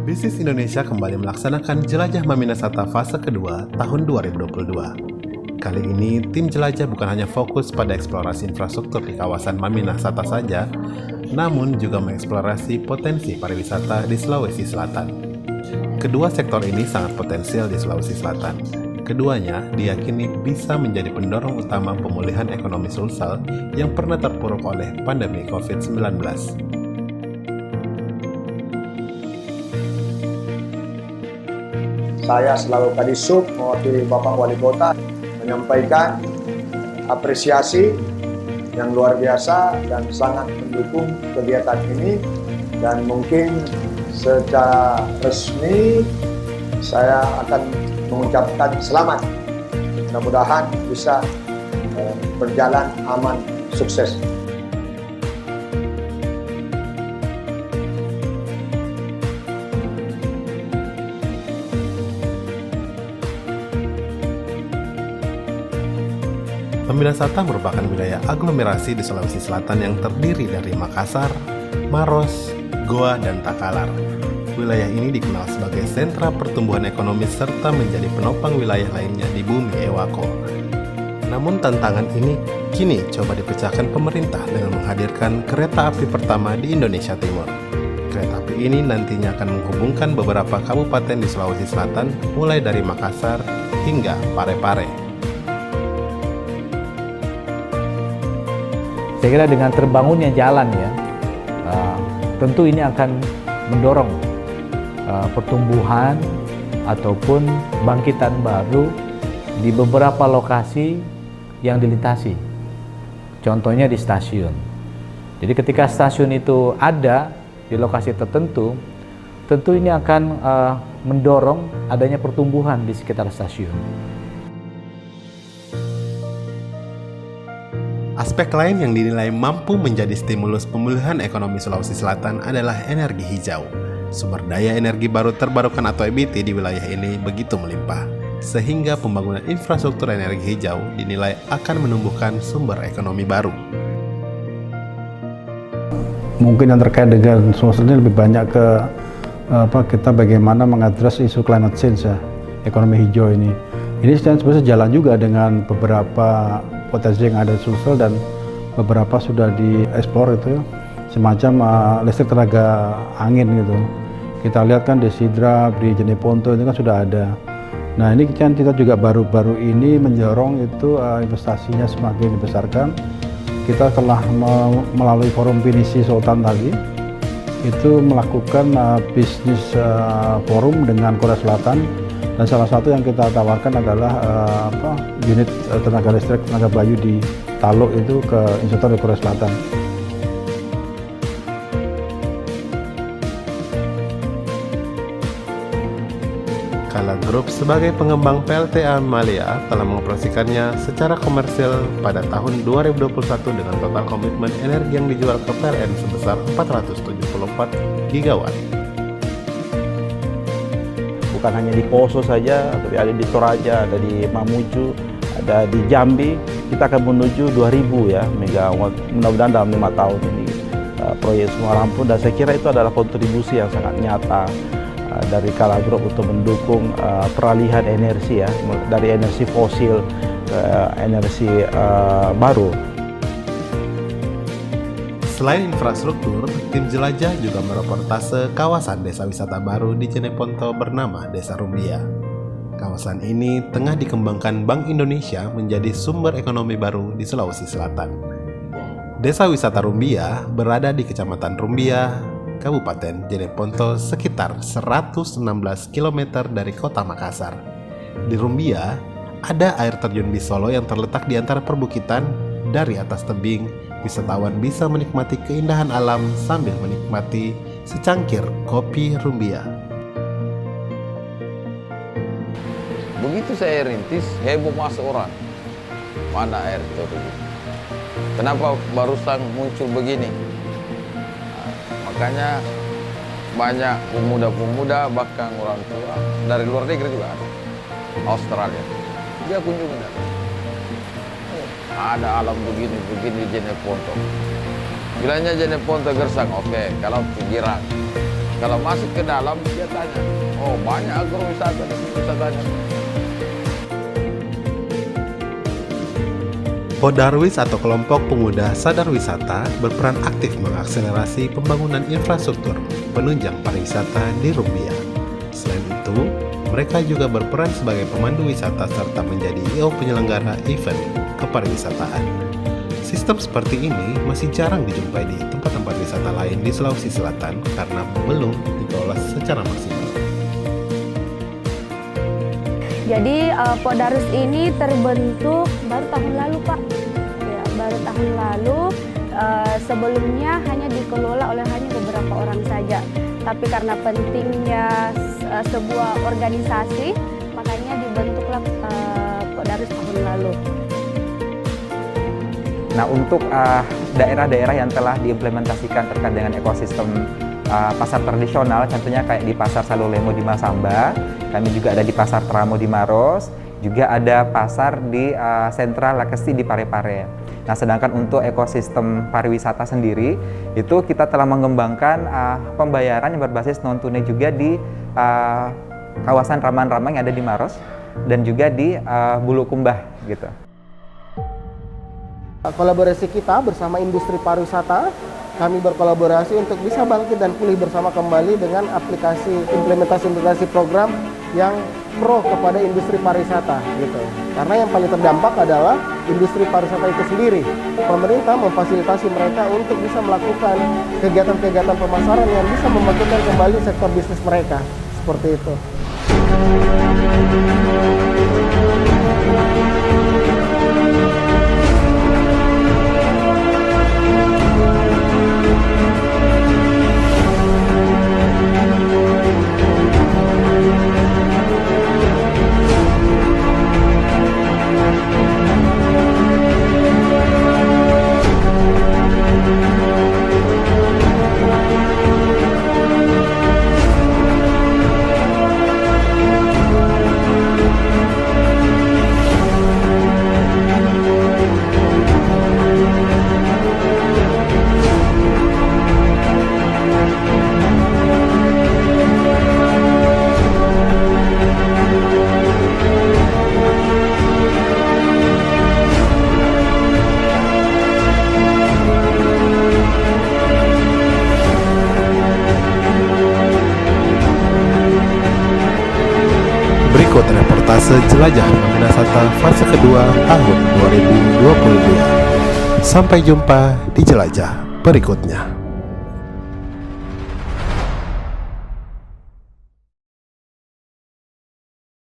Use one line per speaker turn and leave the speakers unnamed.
Bisnis Indonesia kembali melaksanakan Jelajah Maminasata fase kedua tahun 2022. Kali ini, tim jelajah bukan hanya fokus pada eksplorasi infrastruktur di kawasan Maminasata saja, namun juga mengeksplorasi potensi pariwisata di Sulawesi Selatan. Kedua sektor ini sangat potensial di Sulawesi Selatan. Keduanya diyakini bisa menjadi pendorong utama pemulihan ekonomi Sulsel yang pernah terpuruk oleh pandemi COVID-19.
Saya selaku Kadisub mewakili Bapak Wali Kota menyampaikan apresiasi yang luar biasa dan sangat mendukung kegiatan ini, dan mungkin secara resmi saya akan mengucapkan selamat. Mudah-mudahan bisa berjalan aman, sukses.
Maminasata merupakan wilayah aglomerasi di Sulawesi Selatan yang terdiri dari Makassar, Maros, Goa, dan Takalar. Wilayah ini dikenal sebagai sentra pertumbuhan ekonomi serta menjadi penopang wilayah lainnya di bumi Ewako. Namun tantangan ini kini coba dipecahkan pemerintah dengan menghadirkan kereta api pertama di Indonesia Timur. Kereta api ini nantinya akan menghubungkan beberapa kabupaten di Sulawesi Selatan mulai dari Makassar hingga Parepare.
Saya kira dengan terbangunnya jalan ya, tentu ini akan mendorong pertumbuhan ataupun bangkitan baru di beberapa lokasi yang dilintasi. Contohnya di stasiun. Jadi ketika stasiun itu ada di lokasi tertentu, tentu ini akan mendorong adanya pertumbuhan di sekitar stasiun.
Aspek lain yang dinilai mampu menjadi stimulus pemulihan ekonomi Sulawesi Selatan adalah energi hijau. Sumber daya energi baru terbarukan atau EBT di wilayah ini begitu melimpah, sehingga pembangunan infrastruktur energi hijau dinilai akan menumbuhkan sumber ekonomi baru.
Mungkin yang terkait dengan Sulawesi ini lebih banyak ke kita bagaimana mengadres isu climate change ya, ekonomi hijau ini. Ini sebenarnya jalan juga dengan beberapa potensi yang ada di Sulsel, dan beberapa sudah dieksplor itu semacam listrik tenaga angin gitu. Kita lihat kan di Sidra, di Jeneponto itu kan sudah ada. Nah ini kan kita juga baru-baru ini mendorong itu investasinya semakin dibesarkan. Kita telah melalui forum Pinisi Sultan tadi itu melakukan bisnis forum dengan Korea Selatan. Dan salah satu yang kita tawarkan adalah unit tenaga listrik tenaga bayu di Taluk itu ke investor di Korea Selatan.
Kala Group sebagai pengembang PLTA Malia telah mengoperasikannya secara komersil pada tahun 2021 dengan total komitmen energi yang dijual ke PLN sebesar 474 gigawatt.
Bukan hanya di Poso saja, tapi ada di Toraja, ada di Mamuju, ada di Jambi. Kita akan menuju 2000 ya megawatt. Mudah-mudahan dalam 5 tahun ini proyek semua rampung, dan saya kira itu adalah kontribusi yang sangat nyata dari Kala Group untuk mendukung peralihan energi ya, dari energi fosil ke energi baru.
Selain infrastruktur, tim jelajah juga mereportase kawasan desa wisata baru di Jeneponto bernama Desa Rumbia. Kawasan ini tengah dikembangkan Bank Indonesia menjadi sumber ekonomi baru di Sulawesi Selatan. Desa wisata Rumbia berada di Kecamatan Rumbia, Kabupaten Jeneponto, sekitar 116 km dari kota Makassar. Di Rumbia, ada air terjun Bisolo yang terletak di antara perbukitan. Dari atas tebing, wisatawan bisa menikmati keindahan alam sambil menikmati secangkir kopi Rumbia.
Begitu saya rintis, heboh masuk orang. Mana air terjun? Kenapa barusan muncul begini? Nah, makanya banyak pemuda-pemuda, bahkan orang tua dari luar negeri juga ada. Australia, dia kunjungi datang. Ada alam begini di Jeneponto. Bilangnya Jeneponto gersang, oke. Kalau pinggiran, Kalau masuk ke dalam, dia tanya, oh banyak agrowisata di sini wisatanya.
Podarwis atau kelompok pemuda sadar wisata berperan aktif mengakselerasi pembangunan infrastruktur penunjang pariwisata di Rumbia. Selain itu, mereka juga berperan sebagai pemandu wisata serta menjadi IO penyelenggara event kepariwisataan. Sistem seperti ini masih jarang dijumpai di tempat-tempat wisata lain di Sulawesi Selatan karena belum dikelola secara maksimal.
Jadi Podarwis ini terbentuk baru tahun lalu, Pak. Ya, baru tahun lalu. Sebelumnya hanya dikelola oleh hanya beberapa orang saja. Tapi karena pentingnya sebuah organisasi, makanya dibentuklah Podarwis tahun lalu.
Nah, untuk daerah-daerah yang telah diimplementasikan terkait dengan ekosistem pasar tradisional, contohnya kayak di Pasar Salolemo di Masamba, kami juga ada di Pasar Tramo di Maros, juga ada pasar di Sentra Lakesi di Parepare. Nah, sedangkan untuk ekosistem pariwisata sendiri, itu kita telah mengembangkan pembayaran yang berbasis non-tunai juga di kawasan Ramang-Ramang yang ada di Maros, dan juga di Bulukumbah gitu.
Kolaborasi kita bersama industri pariwisata, kami berkolaborasi untuk bisa bangkit dan pulih bersama kembali dengan aplikasi implementasi program yang pro kepada industri pariwisata gitu. Karena yang paling terdampak adalah industri pariwisata itu sendiri. Pemerintah memfasilitasi mereka untuk bisa melakukan kegiatan-kegiatan pemasaran yang bisa membangkitkan kembali sektor bisnis mereka. Seperti itu.
Berikut reportase Jelajah Minasata fase kedua tahun 2022. Sampai jumpa di Jelajah berikutnya.